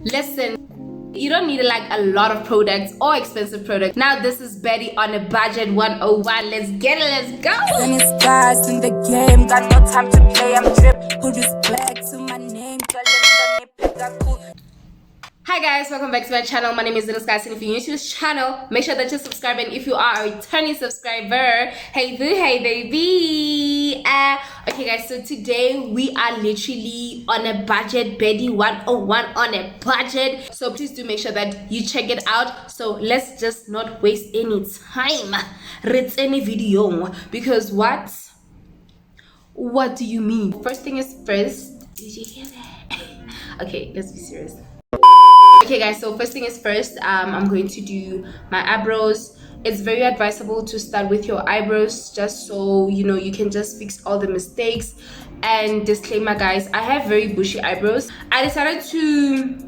Listen, you don't need like a lot of products or expensive products. Now this is Betty on a budget 101. Let's get it, let's go. When it starts in the game, got no time to play. I'm drip, who respect to my name, Hi guys, welcome back to my channel. My name is Little Skies, and if you're new to this channel, make sure that you subscribe, and if you are a returning subscriber, hey boo, hey baby. Okay guys, so today we are literally on a budget. Betty 101 on a budget, so please do make sure that you check it out. So let's just not waste any time. Read any video, because what do you mean? First thing is first, did you hear that? Okay, let's be serious. Okay guys, so first thing is first, I'm going to do my eyebrows. It's very advisable to start with your eyebrows, just so you know you can just fix all the mistakes. And disclaimer guys, I have very bushy eyebrows. I decided to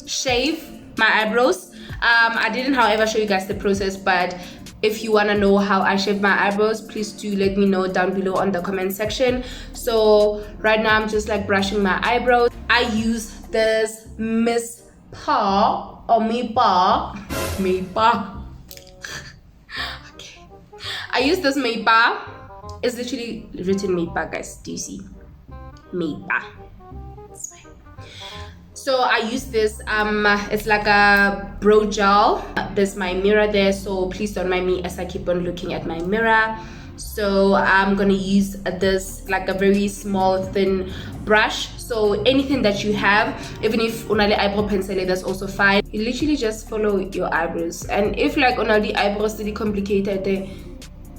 shave my eyebrows. I didn't however show you guys the process, but if you want to know how I shave my eyebrows, please do let me know down below on the comment section. So right now I'm just like brushing my eyebrows. I use this Miss Pa or Maypa. Okay, I use this Maypa. It's literally written Maypa guys. Do you see? Maypa. So I use this, it's like a brow gel. There's my mirror there, so please don't mind me as I keep on looking at my mirror. So I'm gonna use this like a very small thin brush. So anything that you have, even if only eyebrow pencil, that's also fine. You literally just follow your eyebrows, and if like only eyebrows really complicated,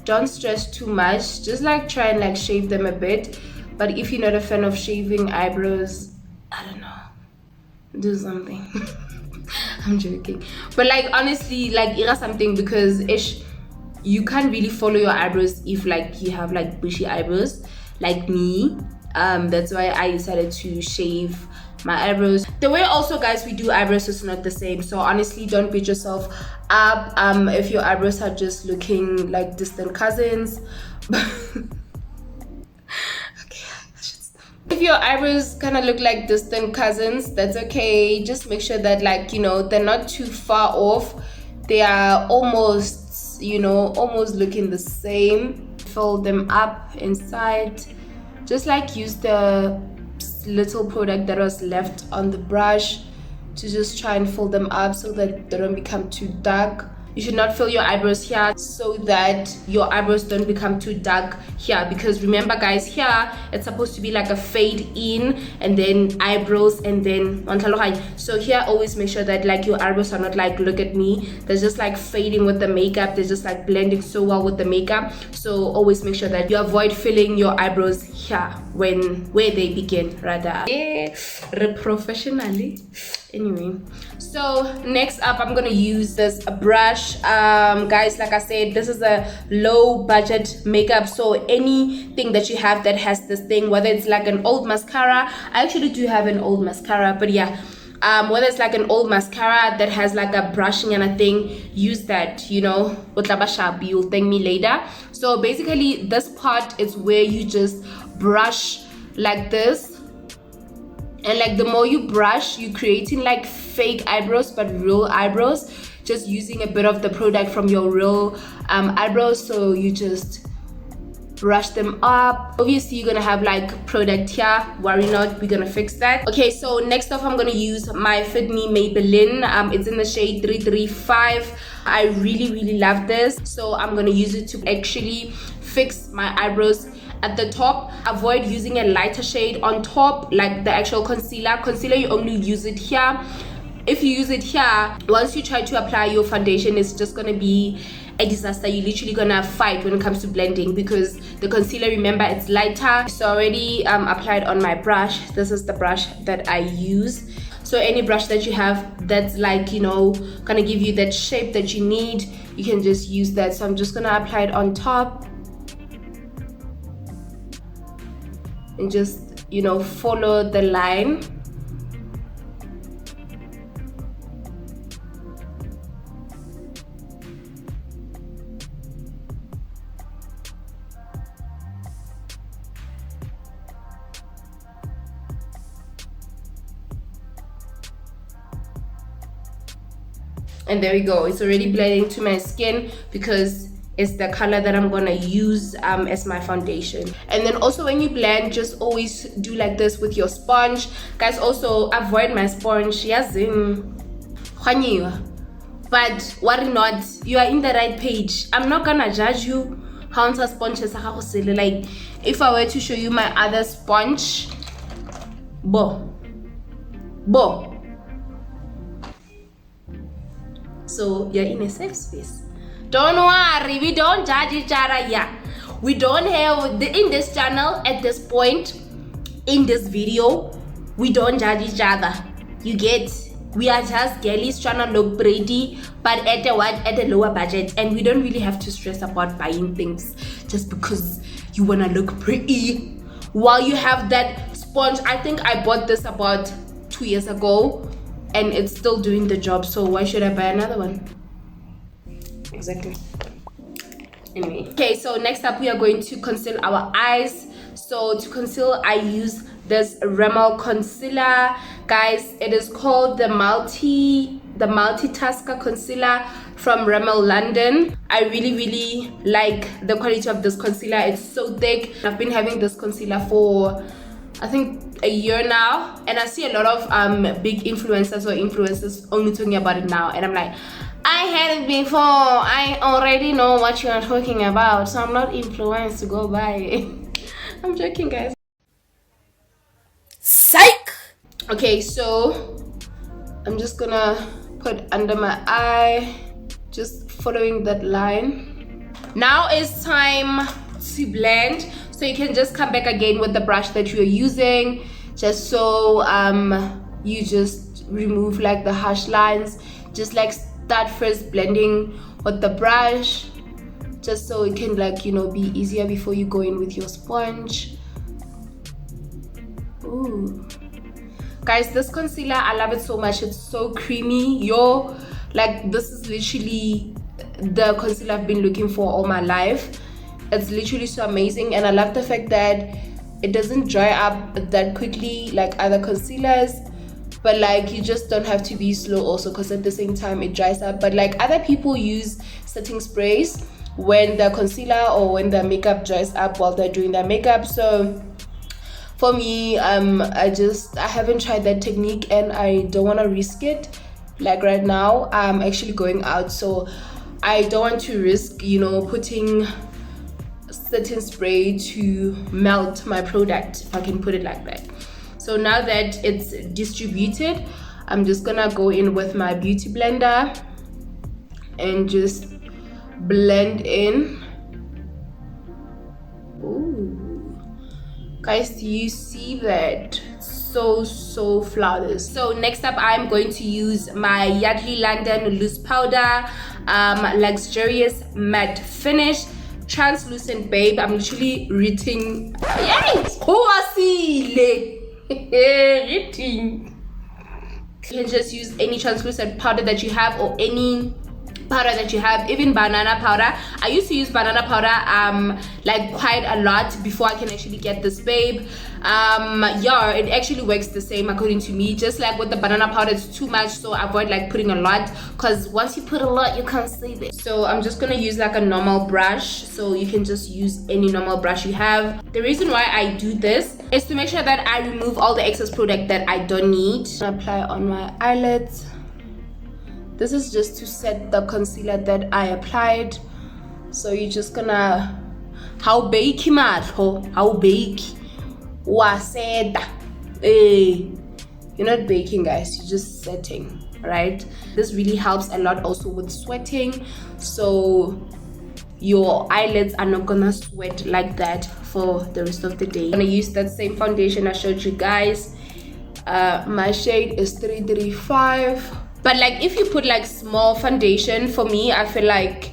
don't stress too much. Just like try and like shave them a bit. But if you're not a fan of shaving eyebrows, I don't know, do something. I'm joking, but like honestly, like something, because you can't really follow your eyebrows if like you have like bushy eyebrows like me. That's why I decided to shave my eyebrows. The way also guys we do eyebrows is not the same, so honestly don't beat yourself up if your eyebrows are just looking like distant cousins. If your eyebrows kind of look like distant cousins, that's okay. Just make sure that like, you know, they're not too far off. They are almost, you know, almost looking the same. Fold them up inside. Just like use the little product that was left on the brush to just try and fold them up so that they don't become too dark. You should not fill your eyebrows here so that your eyebrows don't become too dark here, because remember guys, here it's supposed to be like a fade in and then eyebrows and then so here always make sure that like your eyebrows are not like, look at me, they're just like fading with the makeup, they're just like blending so well with the makeup. So always make sure that you avoid filling your eyebrows here where they begin rather. Professionally. Anyway, so next up I'm gonna use this brush. Guys, like I said, this is a low budget makeup, so anything that you have that has this thing, whether it's like an old mascara, I actually do have an old mascara, but yeah, whether it's like an old mascara that has like a brushing and a thing, use that, you know. You'll thank me later. So basically this part is where you just brush like this, and like the more you brush, you're creating like fake eyebrows but real eyebrows, just using a bit of the product from your real eyebrows. So you just brush them up. Obviously you're gonna have like product here, worry not, we're gonna fix that. Okay, so next off I'm gonna use my Fit Me Maybelline. It's in the shade 335. I really love this, so I'm gonna use it to actually fix my eyebrows at the top. Avoid using a lighter shade on top, like the actual concealer. You only use it here. If you use it here, once you try to apply your foundation, it's just gonna be a disaster. You're literally gonna fight when it comes to blending, because the concealer, remember, it's lighter. So already applied on my brush. This is the brush that I use. So any brush that you have that's like, you know, gonna give you that shape that you need, you can just use that. So I'm just gonna apply it on top and just, you know, follow the line. And there we go, it's already blending to my skin because it's the color that I'm gonna use as my foundation. And then also when you blend, just always do like this with your sponge. Guys, also avoid my sponge. But worry not, you are in the right page. I'm not gonna judge you how to sponge. Like if I were to show you my other sponge, so you're in a safe space. Don't worry, we don't judge each other. Yeah, we don't have in this channel at this point in this video, we don't judge each other. You get, we are just girlies trying to look pretty, but at a lower budget, and we don't really have to stress about buying things just because you want to look pretty while you have that sponge. I think I bought this about 2 years ago and it's still doing the job, so why should I buy another one? Exactly. Anyway, okay, so next up we are going to conceal our eyes. So to conceal, I use this Rimmel concealer. Guys, it is called the multitasker concealer from Rimmel London. I really like the quality of this concealer. It's so thick. I've been having this concealer for I think a year now, and I see a lot of big influencers only talking about it now, and I'm like, I had it before, I already know what you are talking about, so I'm not influenced to go buy it. I'm joking, guys. Psych! Okay, so I'm just gonna put under my eye, just following that line. Now it's time to blend, so you can just come back again with the brush that you're using, just so you just remove like the harsh lines. Just like start first blending with the brush, just so it can, like, you know, be easier before you go in with your sponge. Ooh, guys, this concealer, I love it so much. It's so creamy. Like, this is literally the concealer I've been looking for all my life. It's literally so amazing, and I love the fact that it doesn't dry up that quickly like other concealers, but like you just don't have to be slow also, because at the same time it dries up. But like other people use setting sprays when the concealer or when the makeup dries up while they're doing their makeup. So for me, I haven't tried that technique, and I don't want to risk it. Like right now I'm actually going out, so I don't want to risk, you know, putting setting spray to melt my product, if I can put it like that. So now that it's distributed, I'm just gonna go in with my beauty blender and just blend in. Ooh, guys, do you see that? So flawless. So next up, I'm going to use my Yardley London loose powder, luxurious matte finish, translucent babe. I'm literally reading. Yes, reading. You can just use any translucent powder that you have, or any powder that you have, even banana powder. I used to use banana powder like quite a lot before I can actually get this babe. Yeah, it actually works the same according to me. Just like with the banana powder, it's too much, so avoid like putting a lot, because once you put a lot you can't save it. So I'm just gonna use like a normal brush, so you can just use any normal brush you have. The reason why I do this is to make sure that I remove all the excess product that I don't need. Apply on my eyelids. This is just to set the concealer that I applied. So you're just gonna, how bake waseda. You're not baking, guys, you're just setting, right? This really helps a lot also with sweating, so your eyelids are not gonna sweat like that for the rest of the day. I'm gonna use that same foundation I showed you guys. My shade is 335. But like if you put like small foundation, for me, I feel like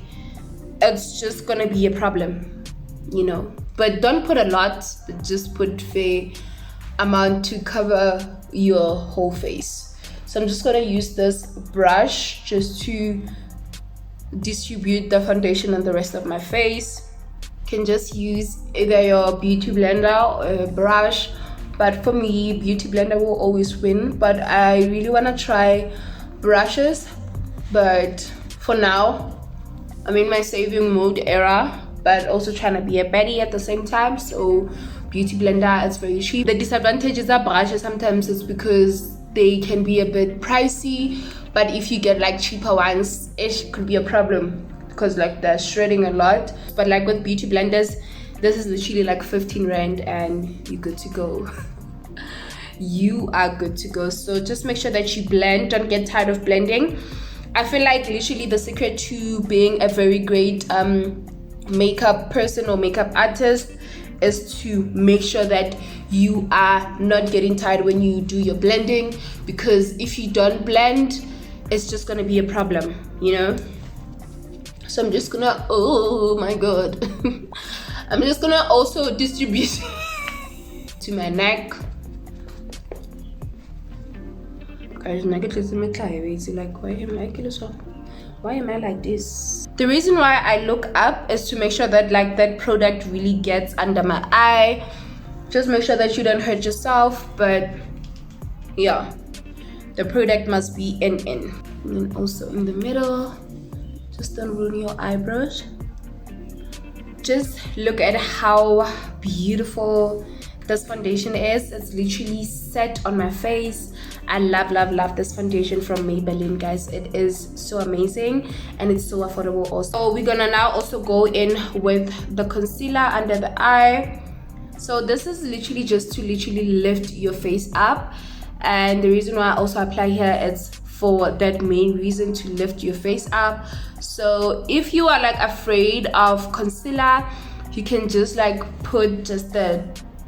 it's just gonna be a problem, you know. But don't put a lot, just put fair amount to cover your whole face. So I'm just gonna use this brush just to distribute the foundation on the rest of my face. You can just use either your beauty blender or a brush, but for me, beauty blender will always win. But I really wanna try brushes But for now, I'm in my saving mode era, but also trying to be a baddie at the same time. So beauty blender is very cheap. The disadvantages of brushes sometimes is because they can be a bit pricey, but if you get like cheaper ones, it could be a problem because like they're shredding a lot. But like with beauty blenders, this is literally like 15 rand and you're good to go. You are good to go. So just make sure that you blend. Don't get tired of blending. I feel like literally the secret to being a very great makeup person or makeup artist is to make sure that you are not getting tired when you do your blending, because if you don't blend, it's just gonna be a problem, you know. So I'm just gonna, oh my god, I'm just gonna also distribute to my neck. Guys, like, why am I like this? The reason why I look up is to make sure that like that product really gets under my eye. Just make sure that you don't hurt yourself, but yeah, the product must be in. And then also in the middle, just don't ruin your eyebrows. Just look at how beautiful this foundation is. It's literally set on my face. I love this foundation from Maybelline, guys. It is so amazing and it's so affordable also. So we're gonna now also go in with the concealer under the eye. So this is literally just to literally lift your face up, and the reason why I also apply here is for that main reason, to lift your face up. So if you are like afraid of concealer, you can just like put just the,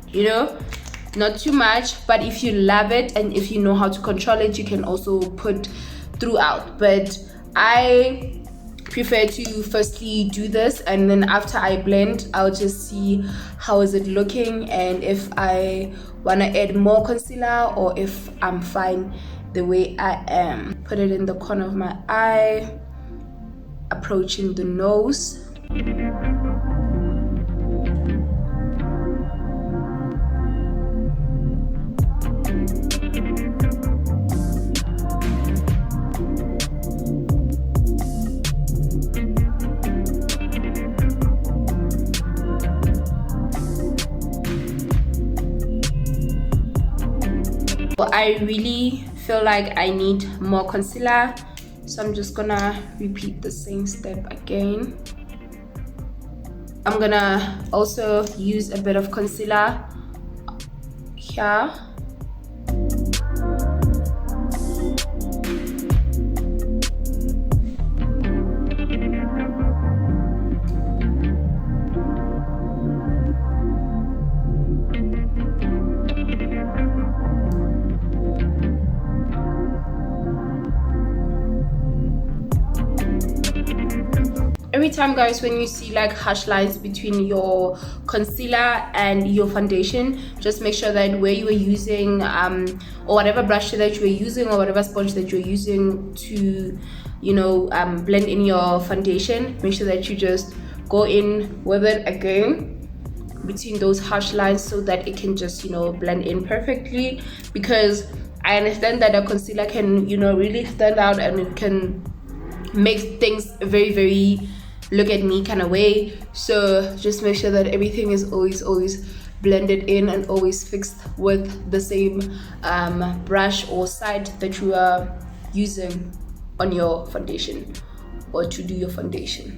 you know, not too much, but if you love it and if you know how to control it, you can also put throughout. But I prefer to firstly do this, and then after I blend, I'll just see how is it looking and if I want to add more concealer or if I'm fine the way I am. Put it in the corner of my eye, approaching the nose. I really feel like I need more concealer, so I'm just gonna repeat the same step again. I'm gonna also use a bit of concealer here. Every time, guys, when you see like harsh lines between your concealer and your foundation, just make sure that where you were using or whatever brush that you were using or whatever sponge that you're using to, you know, blend in your foundation, make sure that you just go in with it again between those harsh lines so that it can just, you know, blend in perfectly. Because I understand that a concealer can, you know, really stand out and it can make things very, very look at me kind of way. So just make sure that everything is always blended in and always fixed with the same brush or side that you are using on your foundation or to do your foundation.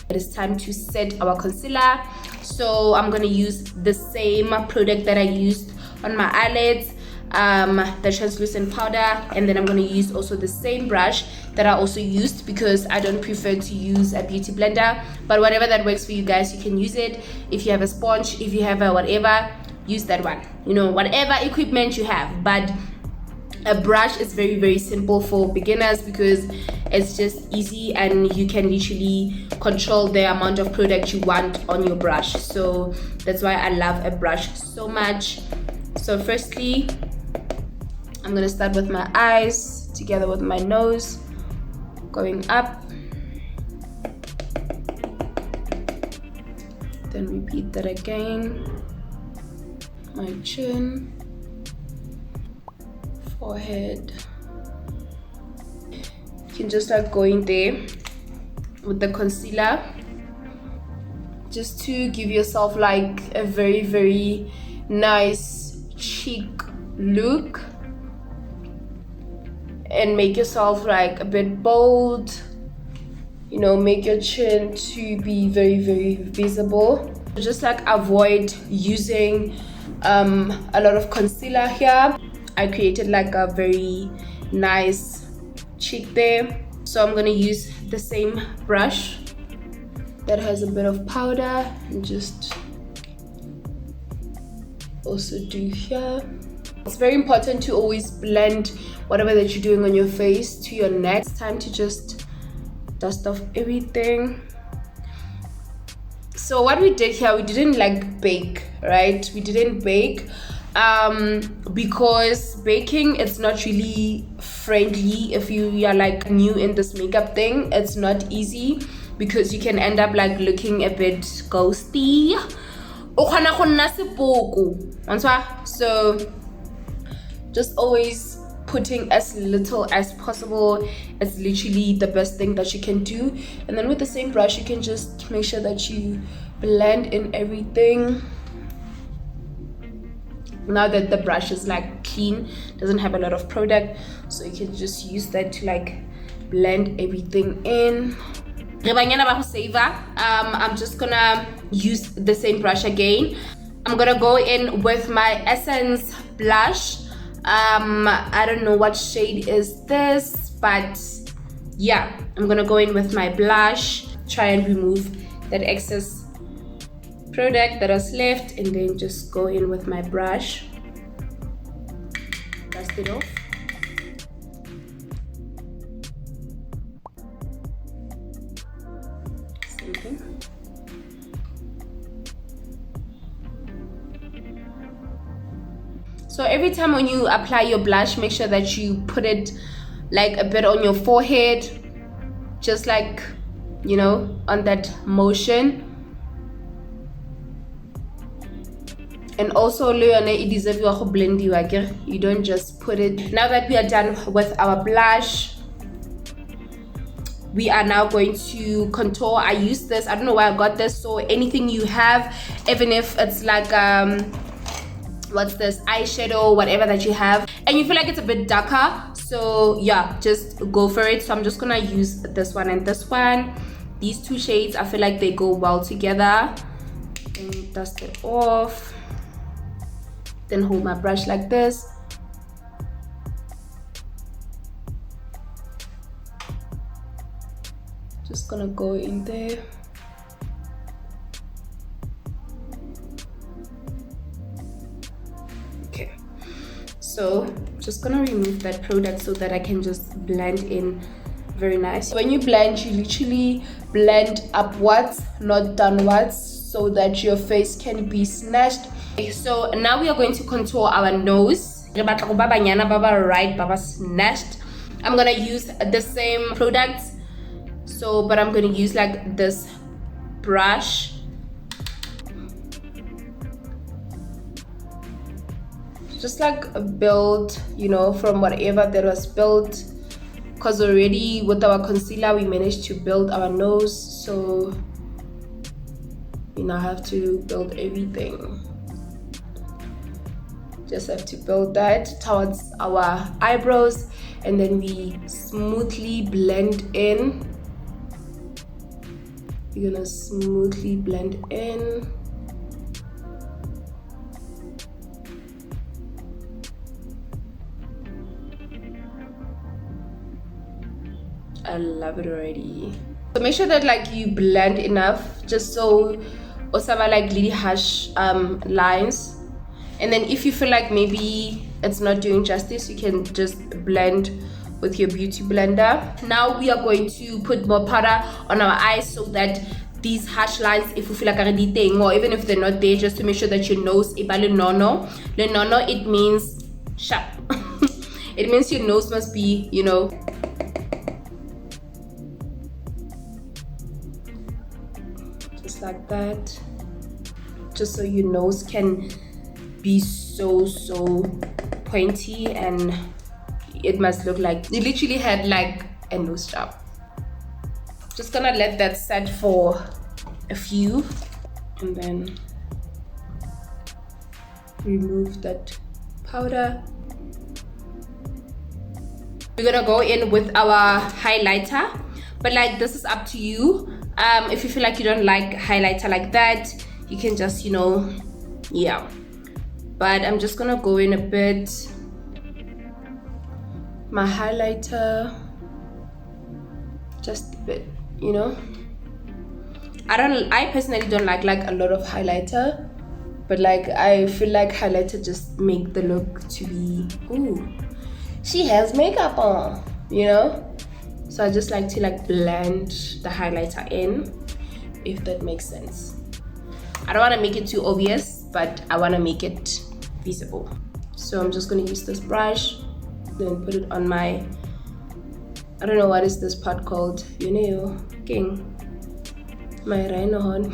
It is time to set our concealer. So I'm gonna use the same product that I used on my eyelids, the translucent powder, and then I'm going to use also the same brush that I also used, because I don't prefer to use a beauty blender, but whatever that works for you guys, you can use it. If you have a sponge, if you have a whatever, use that one, you know, whatever equipment you have. But a brush is very, very simple for beginners because it's just easy and you can literally control the amount of product you want on your brush. So that's why I love a brush so much. So firstly, I'm gonna start with my eyes together with my nose, going up, then repeat that again, my chin, forehead. You can just like go in there with the concealer just to give yourself like a very, very nice cheek look and make yourself like a bit bold, you know, make your chin to be very, very visible. Just like avoid using a lot of concealer here. I created like a very nice cheek there, so I'm gonna use the same brush that has a bit of powder and just also do here. It's very important to always blend whatever that you're doing on your face to your neck. It's time to just dust off everything. So what we did here, we didn't like bake, right? We didn't bake because baking, it's not really friendly if you are like new in this makeup thing. It's not easy because you can end up like looking a bit ghosty. So just always putting as little as possible. It's literally the best thing that you can do. And then with the same brush, you can just make sure that you blend in everything. Now that the brush is like clean, doesn't have a lot of product, so you can just use that to like blend everything in. I'm just gonna use the same brush again. I'm gonna go in with my Essence blush. I don't know what shade is this, but yeah, I'm gonna go in with my blush, try and remove that excess product that was left, and then just go in with my brush, dust it off. Same thing. So every time when you apply your blush, make sure that you put it like a bit on your forehead, just like, you know, on that motion. And also you don't just put it. Now that we are done with our blush, we are now going to contour. I use this, I don't know why I got this, so anything you have, even if it's like what's this, eyeshadow, whatever that you have, and you feel like it's a bit darker, so yeah, just go for it. So I'm just gonna use this one and this one, these two shades. I feel like they go well together. And dust it off, then hold my brush like this. Just gonna go in there. Okay, so just gonna remove that product so that I can just blend in very nice. When you blend, you literally blend upwards, not downwards, so that your face can be snatched. Okay, so now we are going to contour our nose. Right, baba snatched. I'm gonna use the same products, so but I'm gonna use like this brush. Just like build, you know, from whatever that was built, because already with our concealer we managed to build our nose, so we now have to build everything. Just have to build that towards our eyebrows, and then we smoothly blend in. You're gonna smoothly blend in. I love it already. So make sure that like you blend enough, just so osaba like really harsh lines. And then if you feel like maybe it's not doing justice, you can just blend with your beauty blender. Now we are going to put more powder on our eyes so that these harsh lines, if you feel like already thing, or even if they're not there, just to make sure that your nose ibale nono. Le nono, it means sharp. It means your nose must be, you know, just like that, just so your nose can be so pointy and it must look like you literally had like a nose job. Just gonna let that set for a few and then remove that powder. We're gonna go in with our highlighter, but like this is up to you. If you feel like you don't like highlighter like that, you can just, you know, yeah. But I'm just gonna go in a bit. My highlighter, just a bit, you know. I personally don't like a lot of highlighter, but like I feel like highlighter just make the look to be, ooh, she has makeup on, you know. So I just like to like blend the highlighter in, if that makes sense. I don't want to make it too obvious, but I want to make it visible. So I'm just going to use this brush, then put it on my, I don't know what is this part called, you know, king, my rhino horn.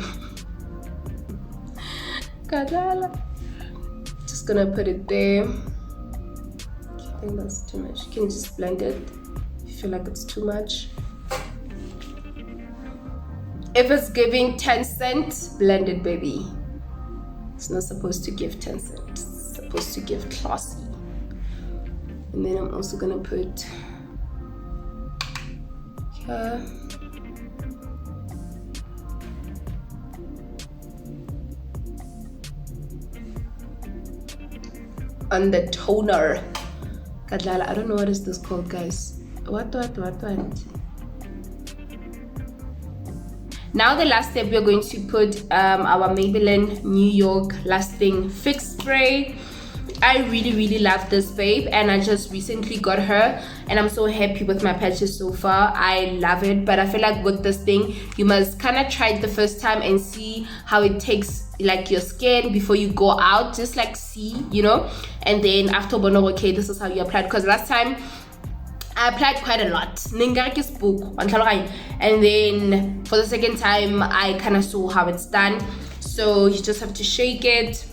Just gonna put it there. I think that's too much. You can just blend it if you feel like it's too much. If it's giving 10 cents, blend it, baby. It's not supposed to give 10 cents. It's supposed to give classy. And then I'm also gonna put here. On the toner. Kadlala, I don't know what is this called, guys. What? Now the last step, we're going to put our Maybelline New York Lasting Fix Spray. I really love this babe, and I just recently got her, and I'm so happy with my patches so far. I love it, but I feel like with this thing, you must kind of try it the first time and see how it takes like your skin before you go out. Just like see, you know, and then after bono, okay, this is how you apply it. Because last time I applied quite a lot, and then for the second time I kind of saw how it's done. So you just have to shake it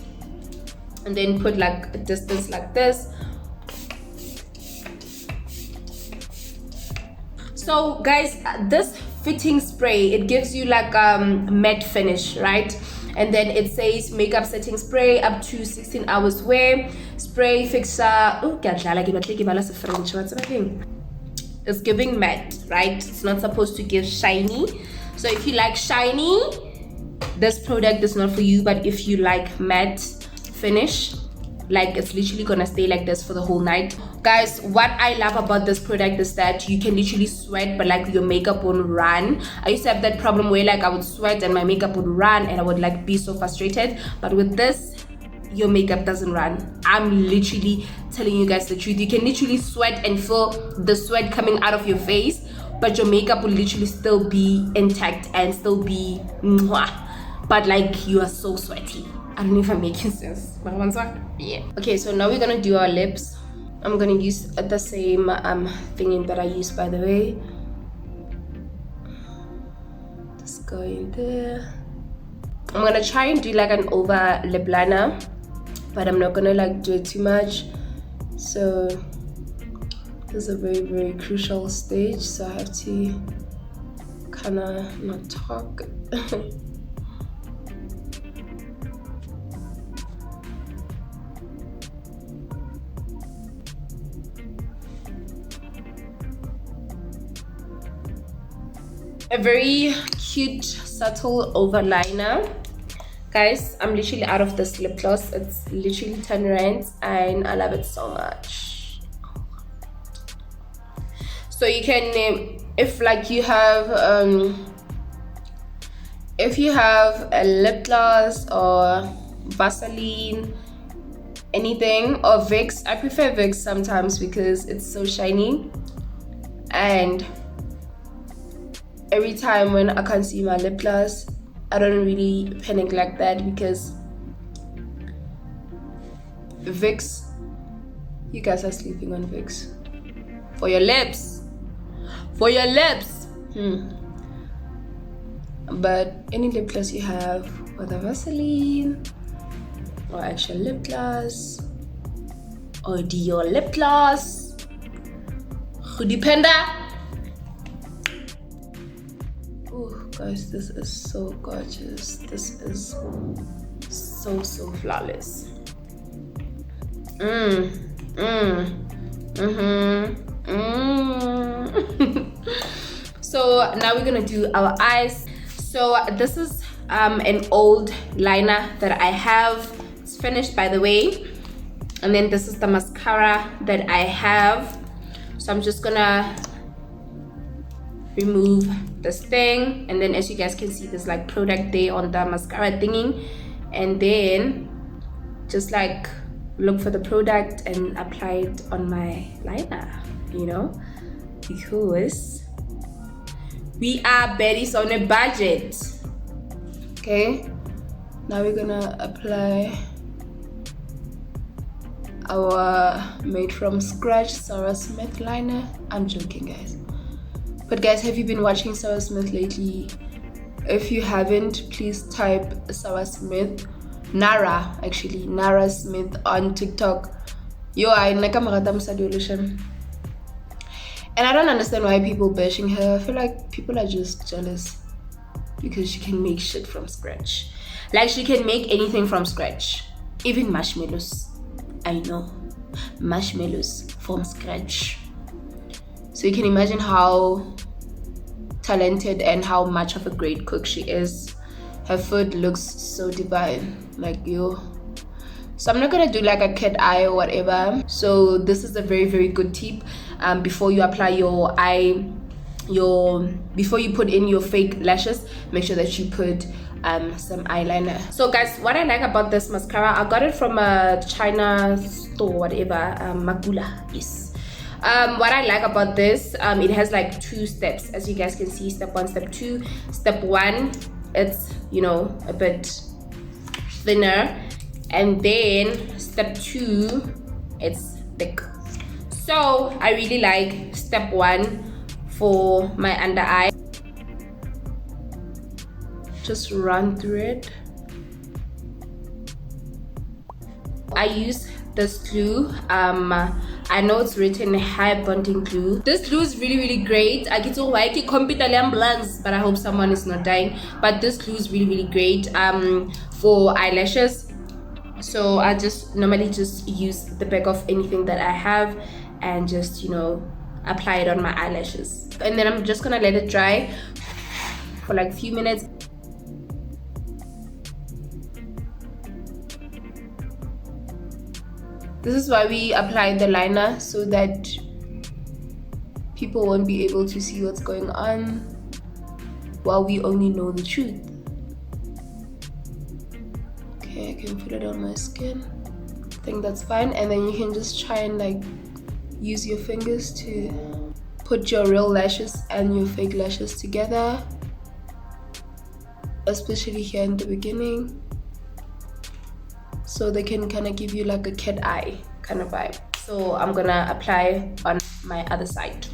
and then put like a distance like this. So guys, this fitting spray, it gives you like matte finish, right? And then it says makeup setting spray up to 16 hours wear, spray fixer. Oh, it's giving matte, right? It's not supposed to give shiny. So if you like shiny, this product is not for you. But if you like matte finish, like it's literally gonna stay like this for the whole night. Guys, what I love about this product is that you can literally sweat, but like your makeup won't run. I used to have that problem where like I would sweat and my makeup would run and I would like be so frustrated. But with this, your makeup doesn't run. I'm literally telling you guys the truth. You can literally sweat and feel the sweat coming out of your face, but your makeup will literally still be intact and still be mwah. But like you are so sweaty. I don't know if I'm making sense. Yeah. Okay, so now we're gonna do our lips. I'm gonna use the same thing that I used, by the way. Just go in there. I'm gonna try and do like an over lip liner, but I'm not gonna like do it too much. So this is a very crucial stage, so I have to kind of not talk. A very cute subtle overliner. Guys, I'm literally out of this lip gloss. It's literally 10 rands and I love it so much. So you can, if like you have a lip gloss or Vaseline, anything, or Vicks. I prefer Vicks sometimes because it's so shiny, and every time when I can't see my lip gloss, I don't really panic like that, because Vicks, you guys are sleeping on Vicks for your lips, but any lip gloss you have, whether Vaseline or actual lip gloss or Dior lip gloss, Dependa. Oh guys, this is so gorgeous. This is so flawless. So now we're gonna do our eyes. So this is an old liner that I have. It's finished, by the way. And then this is the mascara that I have. So I'm just gonna remove this thing, and then as you guys can see, there's like product there on the mascara thingy, and then just like look for the product and apply it on my liner, you know, because we are baddies on a budget. Okay, now we're gonna apply our made from scratch Sarah Smith liner. I'm joking, guys, but guys, have you been watching Sarah Smith lately? If you haven't, please type Sarah Smith, Nara Smith on TikTok. Yo, I like and I don't understand why people bashing her. I feel like people are just jealous because she can make shit from scratch. Like, she can make anything from scratch, even marshmallows. I know, marshmallows from scratch. So you can imagine how talented and how much of a great cook she is. Her food looks so divine, like, yo. So I'm not gonna do like a cat eye or whatever. So this is a very good tip. Before you apply your eye, before you put in your fake lashes, make sure that you put some eyeliner. So guys, what I like about this mascara, I got it from a China store, whatever, Magula, yes. What I like about this, it has like 2 steps, as you guys can see. Step 1, step 2. Step 1, it's, you know, a bit thinner, and then step 2, it's thick. So I really like step 1 for my under eye. Just run through it. I use this glue. I know it's written high bonding glue. This glue is really great. I get to like it computer ambulance, but I hope someone is not dying. But this glue is really great for eyelashes. So I just normally just use the back of anything that I have and just, you know, apply it on my eyelashes, and then I'm just gonna let it dry for like a few minutes. This is why we apply the liner, so that people won't be able to see what's going on, while we only know the truth. Okay, I can put it on my skin. I think that's fine, and then you can just try and like use your fingers to put your real lashes and your fake lashes together, especially here in the beginning, so they can kind of give you like a cat eye kind of vibe. So I'm gonna apply on my other side,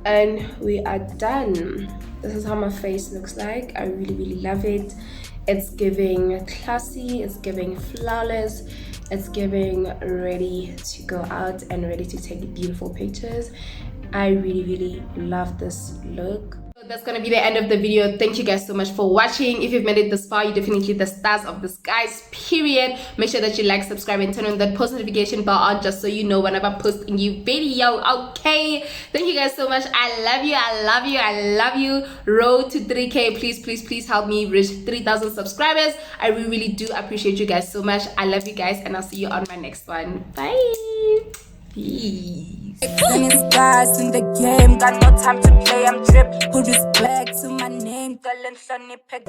and we are done. This is how my face looks like. I really love it. It's giving classy, it's giving flawless, it's giving ready to go out and ready to take beautiful pictures. I really love this look. So that's gonna be the end of the video. Thank you guys so much for watching. If you've made it this far, you're definitely the stars of the skies, period. Make sure that you like, subscribe, and turn on that post notification bell on, just so you know whenever I post a new video. Okay, thank you guys so much. I love you. Road to 3K. Please help me reach 3,000 subscribers. I really do appreciate you guys so much. I love you guys, and I'll see you on my next one. Bye. Peace. Stars in the game, got no time to play. I'm drip, who is black to my name, girl and sunny, peg